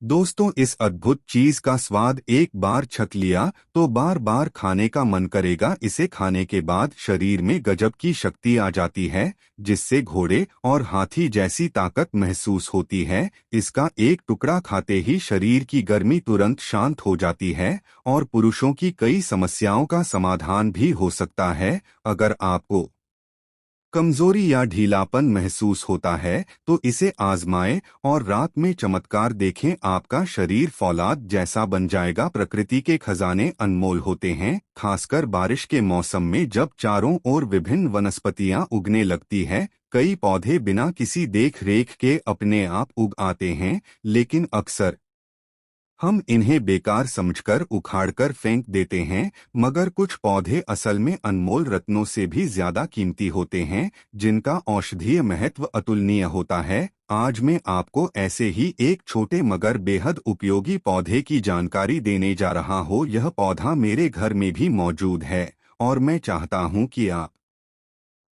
दोस्तों, इस अद्भुत चीज का स्वाद एक बार चख लिया तो बार बार खाने का मन करेगा। इसे खाने के बाद शरीर में गजब की शक्ति आ जाती है, जिससे घोड़े और हाथी जैसी ताकत महसूस होती है। इसका एक टुकड़ा खाते ही शरीर की गर्मी तुरंत शांत हो जाती है और पुरुषों की कई समस्याओं का समाधान भी हो सकता है। अगर आपको कमजोरी या ढीलापन महसूस होता है तो इसे आजमाएं और रात में चमत्कार देखें। आपका शरीर फौलाद जैसा बन जाएगा। प्रकृति के खजाने अनमोल होते हैं, खासकर बारिश के मौसम में जब चारों ओर विभिन्न वनस्पतियां उगने लगती है। कई पौधे बिना किसी देख रेख के अपने आप उग आते हैं, लेकिन अक्सर हम इन्हें बेकार समझकर उखाड़कर फेंक देते हैं। मगर कुछ पौधे असल में अनमोल रत्नों से भी ज्यादा कीमती होते हैं, जिनका औषधीय महत्व अतुलनीय होता है। आज मैं आपको ऐसे ही एक छोटे मगर बेहद उपयोगी पौधे की जानकारी देने जा रहा हूँ। यह पौधा मेरे घर में भी मौजूद है और मैं चाहता हूँ कि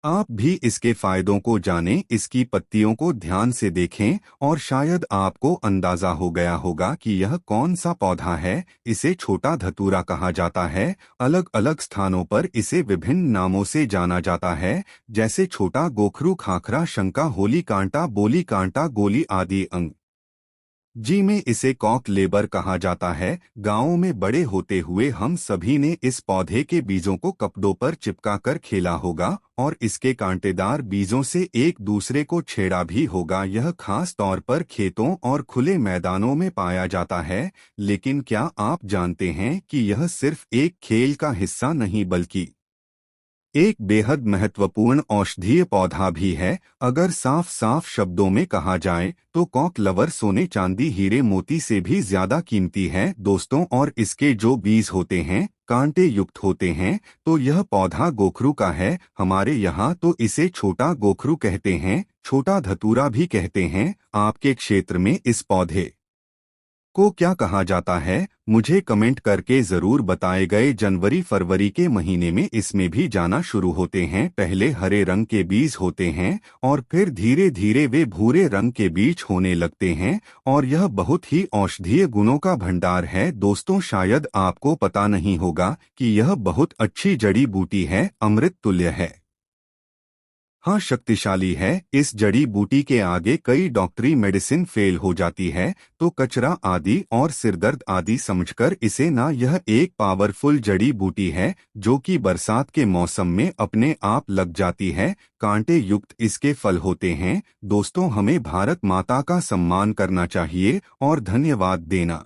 आप भी इसके फायदों को जानें। इसकी पत्तियों को ध्यान से देखें और शायद आपको अंदाजा हो गया होगा कि यह कौन सा पौधा है। इसे छोटा धतूरा कहा जाता है। अलग अलग स्थानों पर इसे विभिन्न नामों से जाना जाता है, जैसे छोटा गोखरू, खाखरा, शंका, होली कांटा, बोली कांटा, गोली आदि। अंग जी में इसे कॉक लेबर कहा जाता है। गांवों में बड़े होते हुए हम सभी ने इस पौधे के बीजों को कपड़ों पर चिपकाकर खेला होगा और इसके कांटेदार बीजों से एक दूसरे को छेड़ा भी होगा। यह खास तौर पर खेतों और खुले मैदानों में पाया जाता है। लेकिन क्या आप जानते हैं कि यह सिर्फ एक खेल का हिस्सा नहीं, बल्कि एक बेहद महत्वपूर्ण औषधीय पौधा भी है। अगर साफ साफ शब्दों में कहा जाए तो कॉक लवर सोने, चांदी, हीरे, मोती से भी ज्यादा कीमती है दोस्तों। और इसके जो बीज होते हैं कांटे युक्त होते हैं। तो यह पौधा गोखरू का है। हमारे यहाँ तो इसे छोटा गोखरू कहते हैं, छोटा धतूरा भी कहते हैं। आपके क्षेत्र में इस पौधे को क्या कहा जाता है, मुझे कमेंट करके जरूर बताए। गए जनवरी फरवरी के महीने में इसमें भी जाना शुरू होते हैं। पहले हरे रंग के बीज होते हैं और फिर धीरे धीरे वे भूरे रंग के बीज होने लगते हैं और यह बहुत ही औषधीय गुणों का भंडार है। दोस्तों, शायद आपको पता नहीं होगा कि यह बहुत अच्छी जड़ी बूटी है, अमृत तुल्य है। हाँ, शक्तिशाली है। इस जड़ी बूटी के आगे कई डॉक्टरी मेडिसिन फेल हो जाती है। तो कचरा आदि और सिरदर्द आदि समझकर इसे ना, यह एक पावरफुल जड़ी बूटी है जो कि बरसात के मौसम में अपने आप लग जाती है। कांटे युक्त इसके फल होते हैं। दोस्तों, हमें भारत माता का सम्मान करना चाहिए और धन्यवाद देना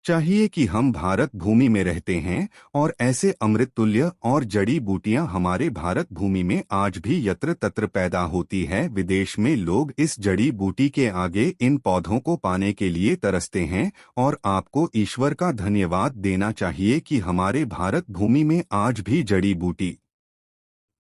चाहिए कि हम भारत भूमि में रहते हैं और ऐसे अमृत तुल्य और जड़ी बूटियां हमारे भारत भूमि में आज भी यत्र तत्र पैदा होती है। विदेश में लोग इस जड़ी बूटी के आगे इन पौधों को पाने के लिए तरसते हैं और आपको ईश्वर का धन्यवाद देना चाहिए कि हमारे भारत भूमि में आज भी जड़ी बूटी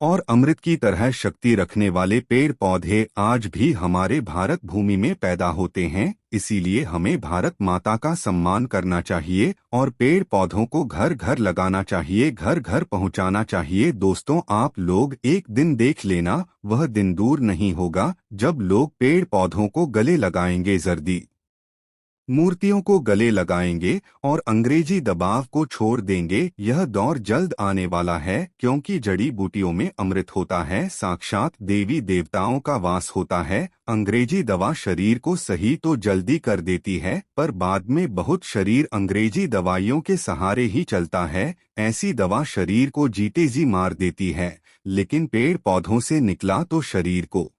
और अमृत की तरह शक्ति रखने वाले पेड़ पौधे आज भी हमारे भारत भूमि में पैदा होते हैं। इसीलिए हमें भारत माता का सम्मान करना चाहिए और पेड़ पौधों को घर घर लगाना चाहिए, घर घर पहुंचाना चाहिए। दोस्तों, आप लोग एक दिन देख लेना, वह दिन दूर नहीं होगा जब लोग पेड़ पौधों को गले लगाएंगे, जर्दी मूर्तियों को गले लगाएंगे और अंग्रेजी दबाव को छोड़ देंगे। यह दौर जल्द आने वाला है, क्योंकि जड़ी बूटियों में अमृत होता है, साक्षात देवी देवताओं का वास होता है। अंग्रेजी दवा शरीर को सही तो जल्दी कर देती है, पर बाद में बहुत शरीर अंग्रेजी दवाइयों के सहारे ही चलता है। ऐसी दवा शरीर को जीते जी मार देती है, लेकिन पेड़ पौधों से निकला तो शरीर को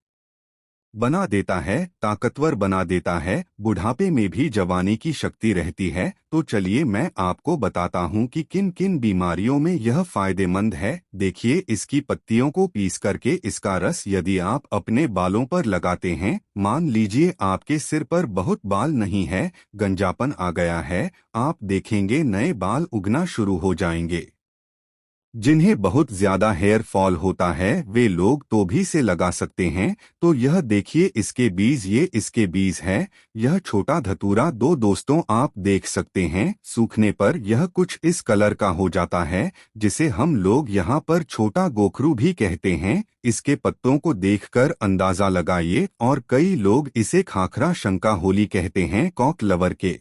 बना देता है, ताकतवर बना देता है, बुढ़ापे में भी जवानी की शक्ति रहती है। तो चलिए मैं आपको बताता हूँ कि किन किन बीमारियों में यह फायदेमंद है। देखिए, इसकी पत्तियों को पीस करके इसका रस यदि आप अपने बालों पर लगाते हैं, मान लीजिए आपके सिर पर बहुत बाल नहीं है, गंजापन आ गया है, आप देखेंगे नए बाल उगना शुरू हो जाएंगे। जिन्हें बहुत ज्यादा हेयर फॉल होता है वे लोग तो भी से लगा सकते हैं। तो यह देखिए इसके बीज, ये इसके बीज है। यह छोटा धतूरा दो दोस्तों आप देख सकते हैं, सूखने पर यह कुछ इस कलर का हो जाता है, जिसे हम लोग यहाँ पर छोटा गोखरू भी कहते हैं। इसके पत्तों को देखकर अंदाजा लगाइए, और कई लोग इसे खाखरा शंका होली कहते हैं, कॉक लवर के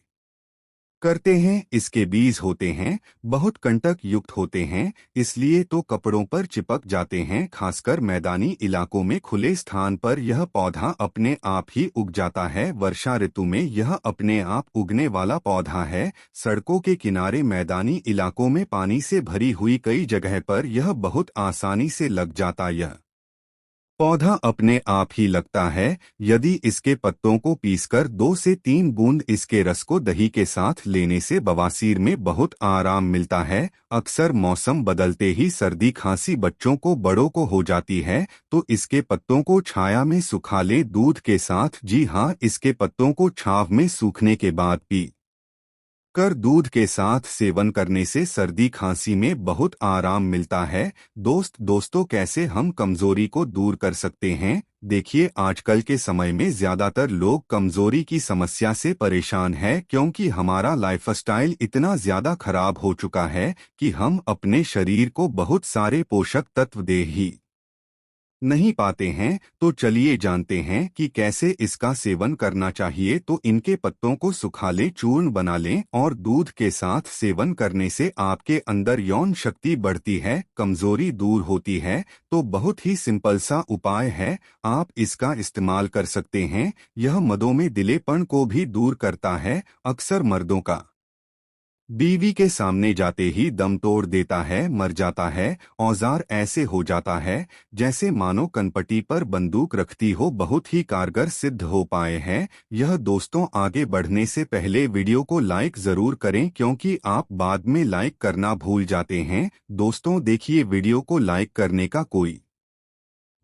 करते हैं। इसके बीज होते हैं, बहुत कंटक युक्त होते हैं, इसलिए तो कपड़ों पर चिपक जाते हैं। खासकर मैदानी इलाकों में खुले स्थान पर यह पौधा अपने आप ही उग जाता है। वर्षा ऋतु में यह अपने आप उगने वाला पौधा है। सड़कों के किनारे, मैदानी इलाकों में पानी से भरी हुई कई जगह पर यह बहुत आसानी से लग जाता। यह पौधा अपने आप ही लगता है। यदि इसके पत्तों को पीसकर 2 से 3 बूंद इसके रस को दही के साथ लेने से बवासीर में बहुत आराम मिलता है। अक्सर मौसम बदलते ही सर्दी खांसी बच्चों को बड़ों को हो जाती है, तो इसके पत्तों को छाया में सुखा ले दूध के साथ। जी हाँ, इसके पत्तों को छांव में सूखने के बाद पी कर दूध के साथ सेवन करने से सर्दी खांसी में बहुत आराम मिलता है। दोस्तों कैसे हम कमजोरी को दूर कर सकते हैं? देखिए, आजकल के समय में ज्यादातर लोग कमजोरी की समस्या से परेशान है, क्योंकि हमारा लाइफस्टाइल इतना ज्यादा खराब हो चुका है कि हम अपने शरीर को बहुत सारे पोषक तत्व दे ही नहीं पाते हैं। तो चलिए जानते हैं कि कैसे इसका सेवन करना चाहिए। तो इनके पत्तों को सुखा लें, चूर्ण बना लें और दूध के साथ सेवन करने से आपके अंदर यौन शक्ति बढ़ती है, कमजोरी दूर होती है। तो बहुत ही सिंपल सा उपाय है, आप इसका इस्तेमाल कर सकते हैं। यह मधुमेह दिलेपन को भी दूर करता है। अक्सर मर्दों का बीवी के सामने जाते ही दम तोड़ देता है, मर जाता है। औजार ऐसे हो जाता है जैसे मानो कनपटी पर बंदूक रखती हो। बहुत ही कारगर सिद्ध हो पाए हैं यह। दोस्तों, आगे बढ़ने से पहले वीडियो को लाइक जरूर करें, क्योंकि आप बाद में लाइक करना भूल जाते हैं। दोस्तों देखिए, वीडियो को लाइक करने का कोई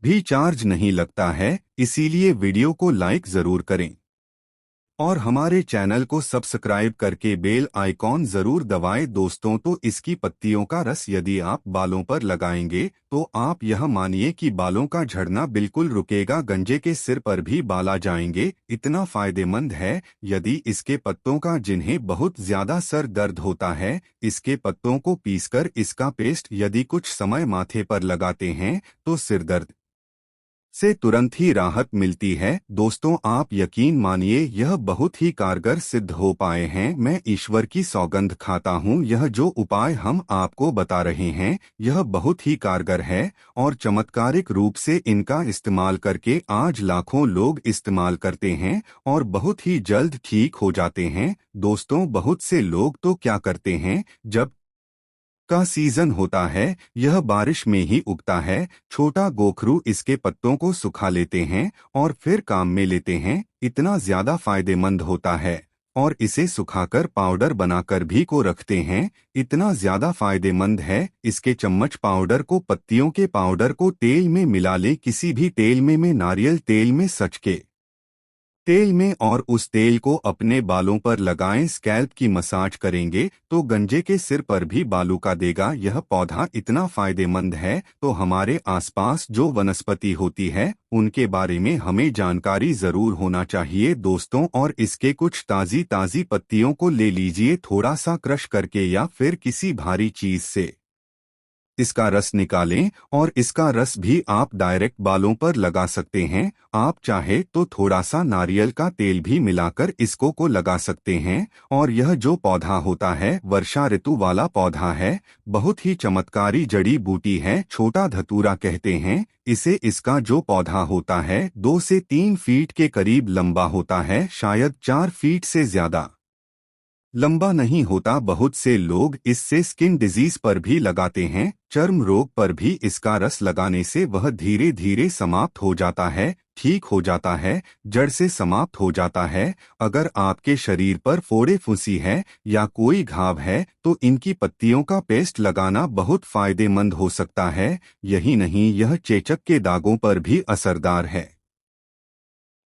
भी चार्ज नहीं लगता है, इसीलिए वीडियो को लाइक जरूर करें और हमारे चैनल को सब्सक्राइब करके बेल आइकॉन जरूर दबाएं। दोस्तों, तो इसकी पत्तियों का रस यदि आप बालों पर लगाएंगे तो आप यह मानिए कि बालों का झड़ना बिल्कुल रुकेगा। गंजे के सिर पर भी बाल आ जाएंगे, इतना फायदेमंद है। यदि इसके पत्तों का, जिन्हें बहुत ज्यादा सर दर्द होता है, इसके पत्तों को पीसकर इसका पेस्ट यदि कुछ समय माथे पर लगाते हैं तो सिर दर्द से तुरंत ही राहत मिलती है। दोस्तों, आप यकीन मानिए यह बहुत ही कारगर सिद्ध हो पाए हैं। मैं ईश्वर की सौगंध खाता हूँ, यह जो उपाय हम आपको बता रहे हैं यह बहुत ही कारगर है, और चमत्कारिक रूप से इनका इस्तेमाल करके आज लाखों लोग इस्तेमाल करते हैं और बहुत ही जल्द ठीक हो जाते हैं। दोस्तों, बहुत से लोग तो क्या करते हैं, जब का सीजन होता है, यह बारिश में ही उगता है। छोटा गोखरू इसके पत्तों को सुखा लेते हैं और फिर काम में लेते हैं। इतना ज्यादा फायदेमंद होता है, और इसे सुखाकर पाउडर बनाकर भी को रखते हैं। इतना ज्यादा फायदेमंद है, इसके चम्मच पाउडर को, पत्तियों के पाउडर को तेल में मिला ले, किसी भी तेल में नारियल तेल में, सच के तेल में, और उस तेल को अपने बालों पर लगाएं। स्कैल्प की मसाज करेंगे तो गंजे के सिर पर भी बालू का देगा। यह पौधा इतना फायदेमंद है, तो हमारे आसपास जो वनस्पति होती है उनके बारे में हमें जानकारी जरूर होना चाहिए। दोस्तों, और इसके कुछ ताजी ताजी पत्तियों को ले लीजिए, थोड़ा सा क्रश करके या फिर किसी भारी चीज से इसका रस निकालें, और इसका रस भी आप डायरेक्ट बालों पर लगा सकते हैं। आप चाहे तो थोड़ा सा नारियल का तेल भी मिलाकर इसको को लगा सकते हैं। और यह जो पौधा होता है वर्षा ऋतु वाला पौधा है, बहुत ही चमत्कारी जड़ी बूटी है, छोटा धतूरा कहते हैं इसे। इसका जो पौधा होता है 2 से 3 फीट के करीब लंबा होता है, शायद 4 फीट से ज्यादा लंबा नहीं होता। बहुत से लोग इससे स्किन डिजीज पर भी लगाते हैं, चर्म रोग पर भी इसका रस लगाने से वह धीरे धीरे समाप्त हो जाता है, ठीक हो जाता है, जड़ से समाप्त हो जाता है। अगर आपके शरीर पर फोड़े फुंसी है या कोई घाव है तो इनकी पत्तियों का पेस्ट लगाना बहुत फायदेमंद हो सकता है। यही नहीं, यह चेचक के दागों पर भी असरदार है।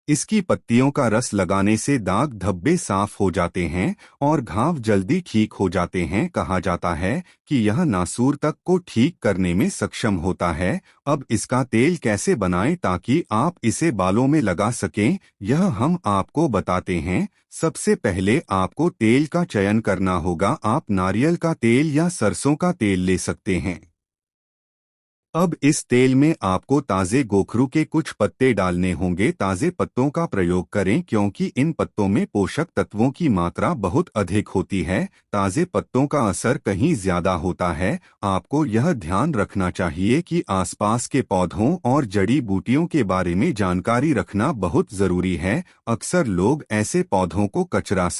इसकी पत्तियों का रस लगाने से दाग धब्बे साफ हो जाते हैं और घाव जल्दी ठीक हो जाते हैं। कहा जाता है कि यह नासूर तक को ठीक करने में सक्षम होता है। अब इसका तेल कैसे बनाएं ताकि आप इसे बालों में लगा सकें, यह हम आपको बताते हैं। सबसे पहले आपको तेल का चयन करना होगा। आप नारियल का तेल या सरसों का तेल ले सकते हैं। अब इस तेल में आपको ताजे गोखरू के कुछ पत्ते डालने होंगे। ताजे पत्तों का प्रयोग करें क्योंकि इन पत्तों में पोषक तत्वों की मात्रा बहुत अधिक होती है। ताजे पत्तों का असर कहीं ज्यादा होता है। आपको यह ध्यान रखना चाहिए कि आसपास के पौधों और जड़ी बूटियों के बारे में जानकारी रखना बहुत जरूरी है। अक्सर लोग ऐसे पौधों को कचरा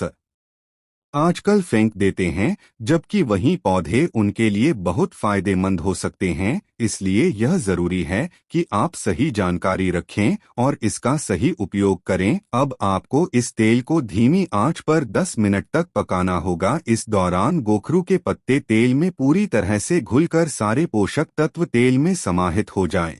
आजकल फेंक देते हैं, जबकि वही पौधे उनके लिए बहुत फायदेमंद हो सकते हैं। इसलिए यह जरूरी है कि आप सही जानकारी रखें और इसका सही उपयोग करें। अब आपको इस तेल को धीमी आंच पर 10 मिनट तक पकाना होगा। इस दौरान गोखरू के पत्ते तेल में पूरी तरह से घुलकर सारे पोषक तत्व तेल में समाहित हो जाएं।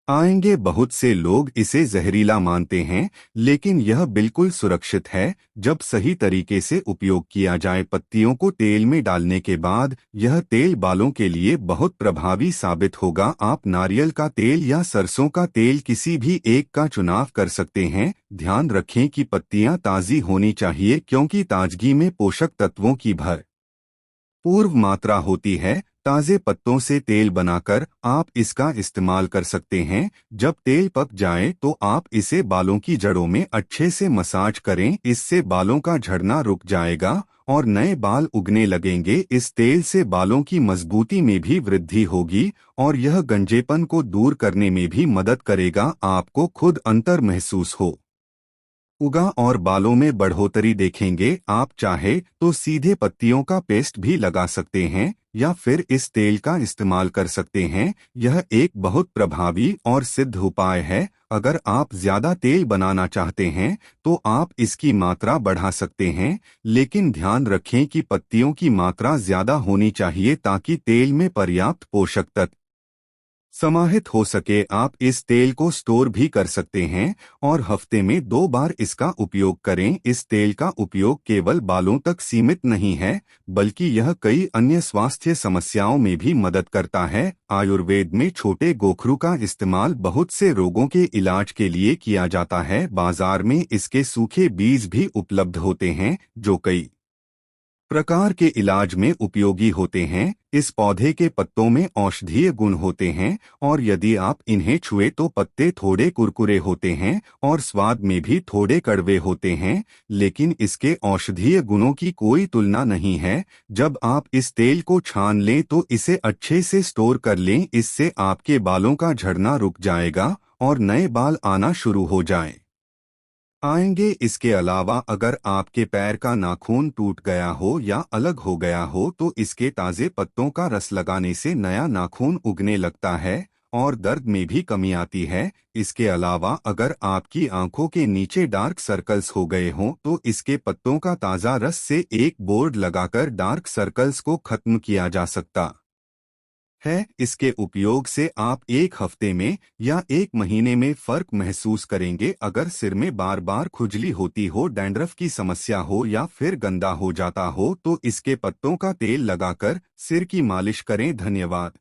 आएंगे बहुत से लोग इसे जहरीला मानते हैं, लेकिन यह बिल्कुल सुरक्षित है जब सही तरीके से उपयोग किया जाए। पत्तियों को तेल में डालने के बाद यह तेल बालों के लिए बहुत प्रभावी साबित होगा। आप नारियल का तेल या सरसों का तेल किसी भी एक का चुनाव कर सकते हैं। ध्यान रखें कि पत्तियां ताज़ी होनी चाहिए क्योंकि ताजगी में पोषक तत्वों की पूर्व मात्रा होती है। ताजे पत्तों से तेल बनाकर आप इसका इस्तेमाल कर सकते हैं। जब तेल पक जाए तो आप इसे बालों की जड़ों में अच्छे से मसाज करें। इससे बालों का झड़ना रुक जाएगा और नए बाल उगने लगेंगे। इस तेल से बालों की मजबूती में भी वृद्धि होगी और यह गंजेपन को दूर करने में भी मदद करेगा। आपको खुद अंतर महसूस उगा और बालों में बढ़ोतरी देखेंगे। आप चाहे तो सीधे पत्तियों का पेस्ट भी लगा सकते हैं या फिर इस तेल का इस्तेमाल कर सकते हैं। यह एक बहुत प्रभावी और सिद्ध उपाय है। अगर आप ज्यादा तेल बनाना चाहते हैं तो आप इसकी मात्रा बढ़ा सकते हैं, लेकिन ध्यान रखें कि पत्तियों की मात्रा ज्यादा होनी चाहिए ताकि तेल में पर्याप्त पोषक तत्व समाहित हो सके। आप इस तेल को स्टोर भी कर सकते हैं और हफ्ते में 2 बार इसका उपयोग करें। इस तेल का उपयोग केवल बालों तक सीमित नहीं है, बल्कि यह कई अन्य स्वास्थ्य समस्याओं में भी मदद करता है। आयुर्वेद में छोटे गोखरू का इस्तेमाल बहुत से रोगों के इलाज के लिए किया जाता है। बाजार में इसके सूखे बीज भी उपलब्ध होते हैं जो कई प्रकार के इलाज में उपयोगी होते हैं। इस पौधे के पत्तों में औषधीय गुण होते हैं और यदि आप इन्हें छुए तो पत्ते थोड़े कुरकुरे होते हैं और स्वाद में भी थोड़े कड़वे होते हैं, लेकिन इसके औषधीय गुणों की कोई तुलना नहीं है। जब आप इस तेल को छान लें तो इसे अच्छे से स्टोर कर लें। इससे आपके बालों का झड़ना रुक जाएगा और नए बाल आना शुरू हो आएंगे। इसके अलावा अगर आपके पैर का नाखून टूट गया हो या अलग हो गया हो तो इसके ताजे पत्तों का रस लगाने से नया नाखून उगने लगता है और दर्द में भी कमी आती है। इसके अलावा अगर आपकी आंखों के नीचे डार्क सर्कल्स हो गए हों तो इसके पत्तों का ताज़ा रस से एक बोर्ड लगाकर डार्क सर्कल्स को खत्म किया जा सकता है। इसके उपयोग से आप 1 हफ्ते में या 1 महीने में फर्क महसूस करेंगे। अगर सिर में बार बार खुजली होती हो, डैंड्रफ की समस्या हो या फिर गंदा हो जाता हो तो इसके पत्तों का तेल लगाकर सिर की मालिश करें। धन्यवाद।